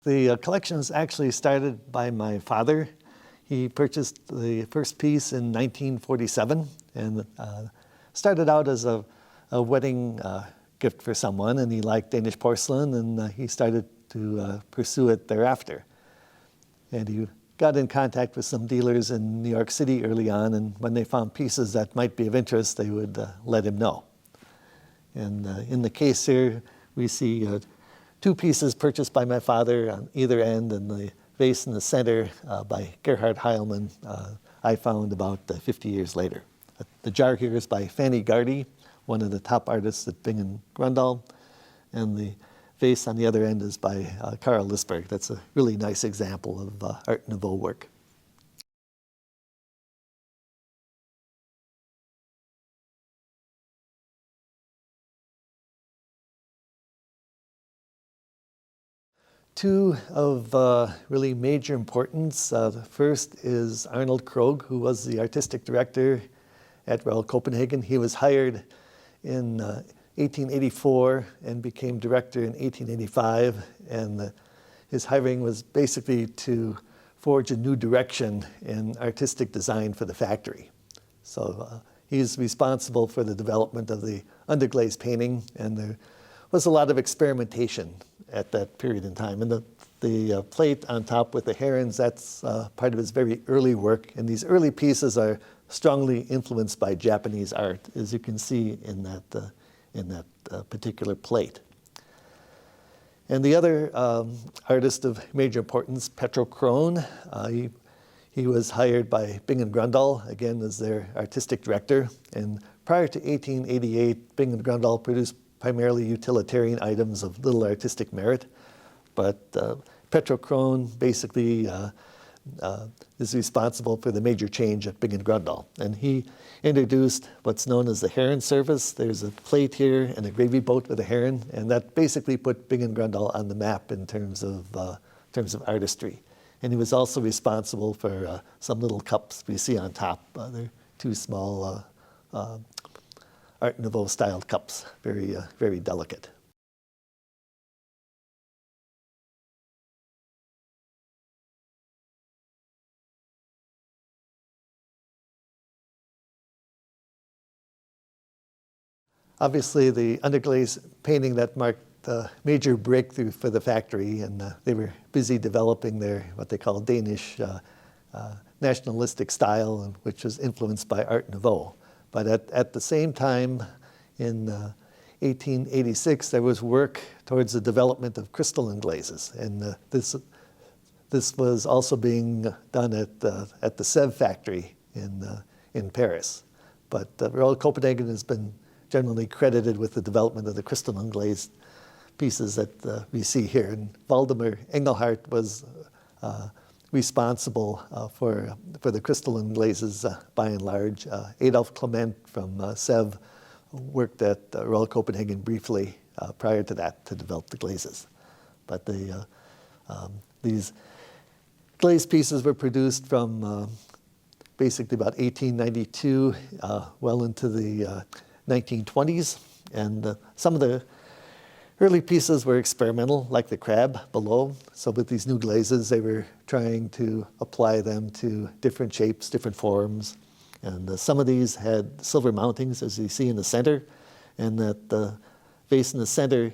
The collection was actually started by my father. He purchased the first piece in 1947 and started out as a wedding gift for someone, and he liked Danish porcelain, and he started to pursue it thereafter. And he got in contact with some dealers in New York City early on, and when they found pieces that might be of interest, they would let him know. And in the case here, we see two pieces purchased by my father on either end, and the vase in the center by Gerhard Heilmann I found about 50 years later. The jar here is by Fanny Gardy, one of the top artists at Bingen Grøndahl, and the vase on the other end is by Karl Lisberg. That's a really nice example of Art Nouveau work. Two of really major importance. The first is Arnold Krogh, who was the artistic director at Royal Copenhagen. He was hired in 1884 and became director in 1885. And his hiring was basically to forge a new direction in artistic design for the factory. So he's responsible for the development of the underglaze painting, and there was a lot of experimentation at that period in time. And the plate on top with the herons, that's part of his very early work. And these early pieces are strongly influenced by Japanese art, as you can see in that particular plate. And the other artist of major importance, Petro Krohn, he was hired by Bingen Grøndahl, again, as their artistic director. And prior to 1888, Bingen Grøndahl produced primarily utilitarian items of little artistic merit. But Petro Krohn basically is responsible for the major change at Bingen Grøndahl. And he introduced what's known as the heron service. There's a plate here and a gravy boat with a heron, and that basically put Bingen Grøndahl on the map in terms of artistry. And he was also responsible for some little cups we see on top. They're two small Art Nouveau styled cups, very delicate. Obviously, the underglaze painting, that marked a major breakthrough for the factory, and they were busy developing their, what they call Danish nationalistic style, which was influenced by Art Nouveau. But at the same time, in 1886, there was work towards the development of crystalline glazes. And this was also being done at the Sèvres factory in Paris. But Royal Copenhagen has been generally credited with the development of the crystalline glazed pieces that we see here. And Valdemar Engelhardt was responsible for the crystalline glazes by and large. Adolf Clement from Sèvres worked at Royal Copenhagen briefly prior to that to develop the glazes. But these glaze pieces were produced from basically about 1892 well into the 1920s. And some of the early pieces were experimental, like the crab below. So with these new glazes, they were trying to apply them to different shapes, different forms. And some of these had silver mountings, as you see in the center. And that the vase in the center,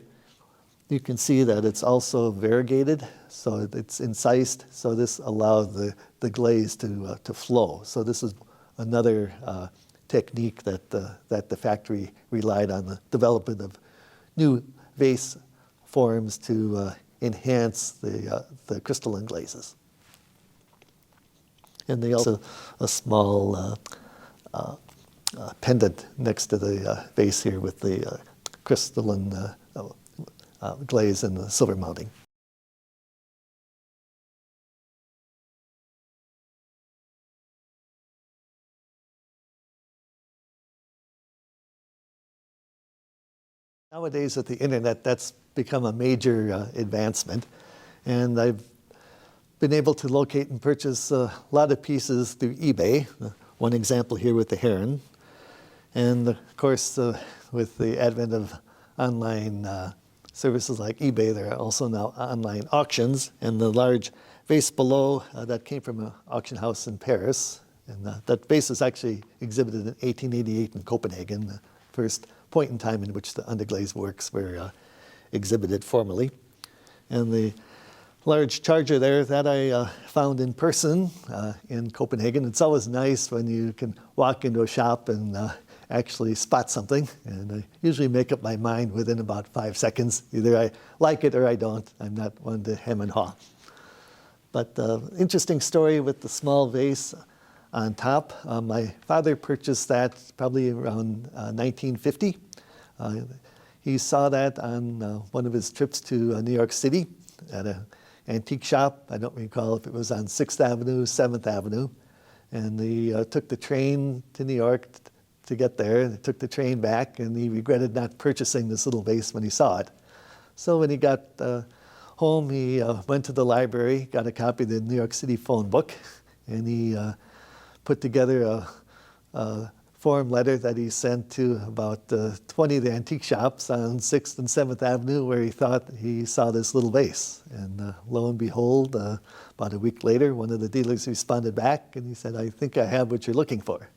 you can see that it's also variegated, so it's incised. So this allowed the glaze to flow. So this is another technique that the factory relied on, the development of new vase forms to enhance the crystalline glazes. And they also a small pendant next to the vase here with the crystalline glaze and the silver mounting. Nowadays with the internet, that's become a major advancement. And I've been able to locate and purchase a lot of pieces through eBay. One example here with the heron. And of course, with the advent of online services like eBay, there are also now online auctions. And the large vase below, that came from an auction house in Paris. And that vase was actually exhibited in 1888 in Copenhagen, the first point in time in which the underglazed works were exhibited formally. And the large charger there, that I found in person in Copenhagen. It's always nice when you can walk into a shop and actually spot something. And I usually make up my mind within about 5 seconds. Either I like it or I don't. I'm not one to hem and haw. But interesting story with the small vase on top. My father purchased that probably around 1950. He saw that on one of his trips to New York City at an antique shop. I don't recall if it was on 6th Avenue, 7th Avenue. And he took the train to New York to get there. He took the train back, and he regretted not purchasing this little vase when he saw it. So when he got home, he went to the library, got a copy of the New York City phone book, and he put together a form letter that he sent to about 20 of the antique shops on 6th and 7th Avenue where he thought he saw this little vase. And lo and behold, about a week later, one of the dealers responded back and he said, "I think I have what you're looking for."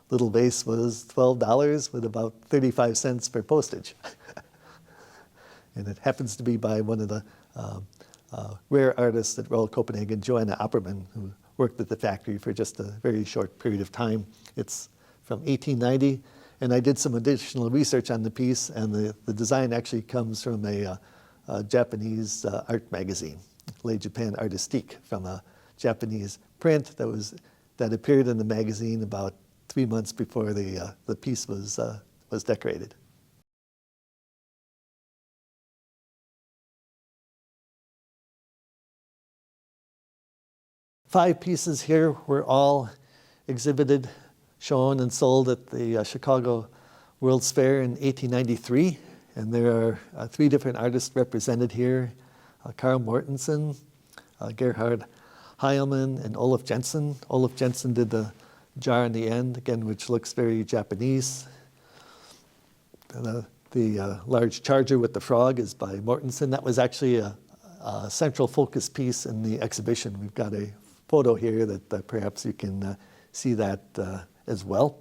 Little vase was $12 with about 35 cents for postage. And it happens to be by one of the rare artists at Royal Copenhagen, Joanna Opperman, who worked at the factory for just a very short period of time. It's from 1890, and I did some additional research on the piece, and the design actually comes from a Japanese art magazine, Les Japan Artistique, from a Japanese print that appeared in the magazine about 3 months before the piece was decorated. Five pieces here were all exhibited, shown, and sold at the Chicago World's Fair in 1893. And there are 3 different artists represented here: Carl Mortensen, Gerhard Heilmann, and Olaf Jensen. Olaf Jensen did the jar in the end, again, which looks very Japanese. And the large charger with the frog is by Mortensen. That was actually a central focus piece in the exhibition. We've got a photo here that perhaps you can see that as well.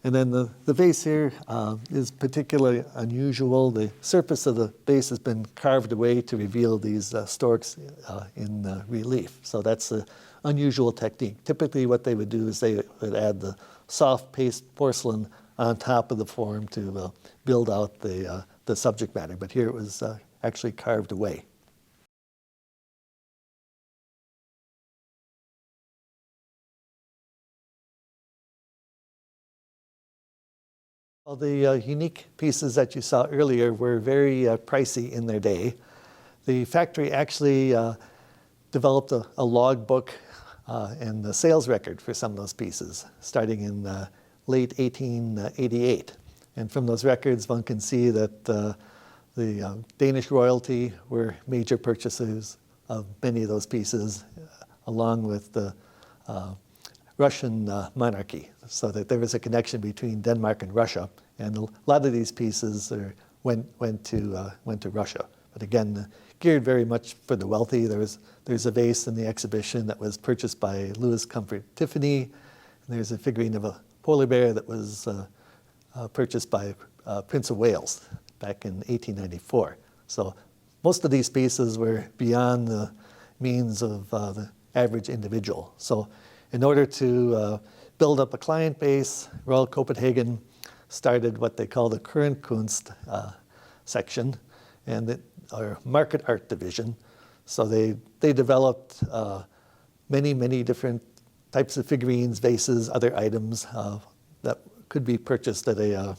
And then the vase here is particularly unusual. The surface of the vase has been carved away to reveal these storks in relief. So that's an unusual technique. Typically what they would do is they would add the soft paste porcelain on top of the form to build out the subject matter. But here it was actually carved away. Well, the unique pieces that you saw earlier were very pricey in their day. The factory actually developed a log book and a sales record for some of those pieces, starting in late 1888. And from those records, one can see that the Danish royalty were major purchasers of many of those pieces, along with the Russian monarchy, so that there was a connection between Denmark and Russia, and a lot of these pieces went to Russia. But again, geared very much for the wealthy. There's a vase in the exhibition that was purchased by Louis Comfort Tiffany, and there's a figurine of a polar bear that was purchased by Prince of Wales back in 1894. So most of these pieces were beyond the means of the average individual. So in order to build up a client base, Royal Copenhagen started what they call the current Kunst section, and our market art division. So they developed many different types of figurines, vases, other items that could be purchased at a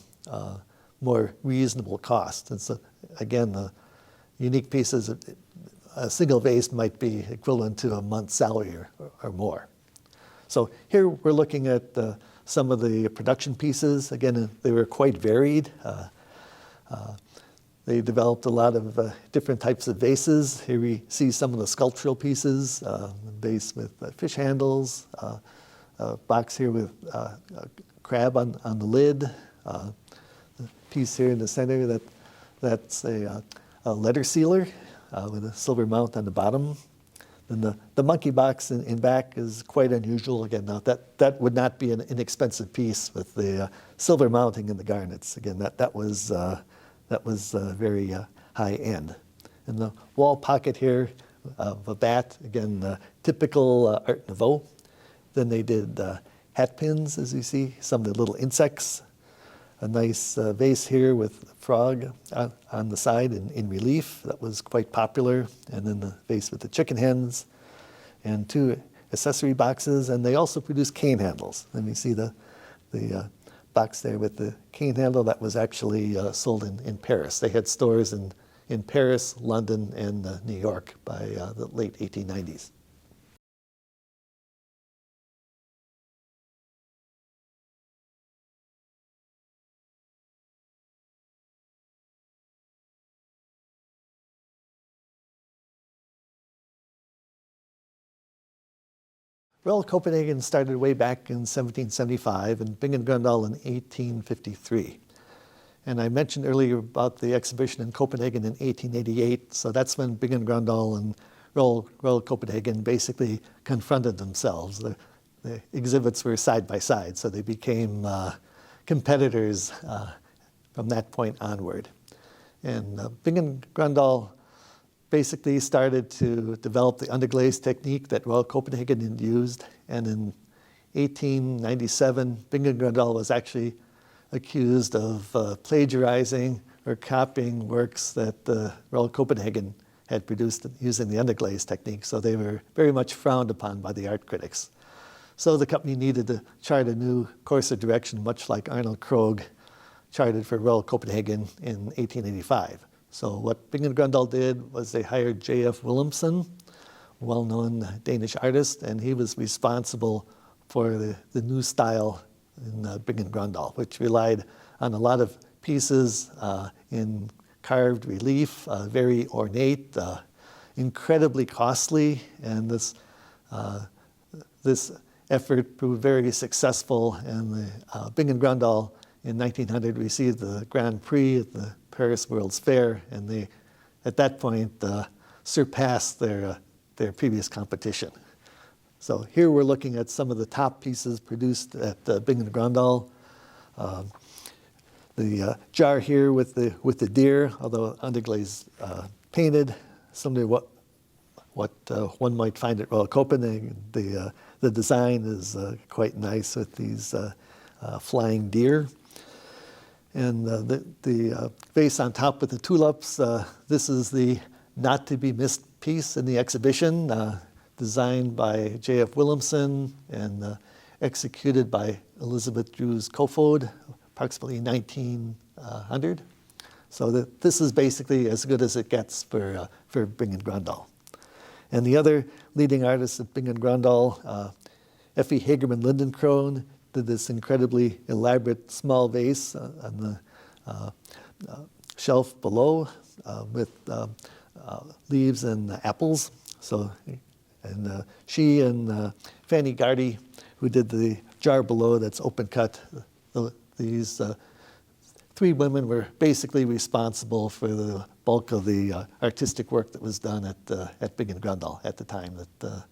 more reasonable cost. And so again, the unique pieces, a single vase might be equivalent to a month's salary or more. So here we're looking at some of the production pieces. Again, they were quite varied. They developed a lot of different types of vases. Here we see some of the sculptural pieces, a vase with fish handles, a box here with a crab on the lid, the piece here in the center that's a letter sealer with a silver mount on the bottom. Then the monkey box in back is quite unusual. Again, now that would not be an inexpensive piece with the silver mounting and the garnets. Again, that was very high end. And the wall pocket here of a bat, again, typical Art Nouveau. Then they did hat pins, as you see, some of the little insects. A nice vase here with a frog on the side in relief. That was quite popular. And then the vase with the chicken hens and 2 accessory boxes. And they also produced cane handles. And you see the box there with the cane handle that was actually sold in Paris. They had stores in Paris, London, and New York by the late 1890s. Well, Copenhagen started way back in 1775 and Bing and Grøndahl in 1853. And I mentioned earlier about the exhibition in Copenhagen in 1888, so that's when Bing and Grøndahl and Royal Copenhagen basically confronted themselves. The exhibits were side by side, so they became competitors from that point onward. And Bing and Grøndahl basically started to develop the underglaze technique that Royal Copenhagen had used. And in 1897, Bing and Grøndahl was actually accused of plagiarizing or copying works that Royal Copenhagen had produced using the underglaze technique. So they were very much frowned upon by the art critics. So the company needed to chart a new course of direction, much like Arnold Krogh charted for Royal Copenhagen in 1885. So what Bing and Grøndahl did was they hired J.F. Williamson, a well-known Danish artist, and he was responsible for the new style in Bing and Grøndahl, which relied on a lot of pieces in carved relief, very ornate, incredibly costly, and this effort proved very successful, and the Bing and Grøndahl in 1900 received the Grand Prix at the Paris World's Fair, and they, at that point, surpassed their previous competition. So here we're looking at some of the top pieces produced at Bing and Grøndahl. The jar here with the deer, although underglaze painted, similar to what one might find at Royal Copenhagen. The design is quite nice with these flying deer. And the vase on top with the tulips, this is the not-to-be-missed piece in the exhibition, designed by J.F. Williamson and executed by Elizabeth Drews Kofod, approximately 1900. So this is basically as good as it gets for Bing and Grøndahl. And the other leading artists at Bing and Grøndahl, Effie Hagerman Lindencrone, did this incredibly elaborate small vase on the shelf below with leaves and apples. So, and she and Fanny Gardy, who did the jar below that's open cut, these 3 women were basically responsible for the bulk of the artistic work that was done at Bing and Grøndahl at the time that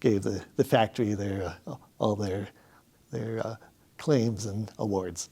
gave the factory all their claims and awards.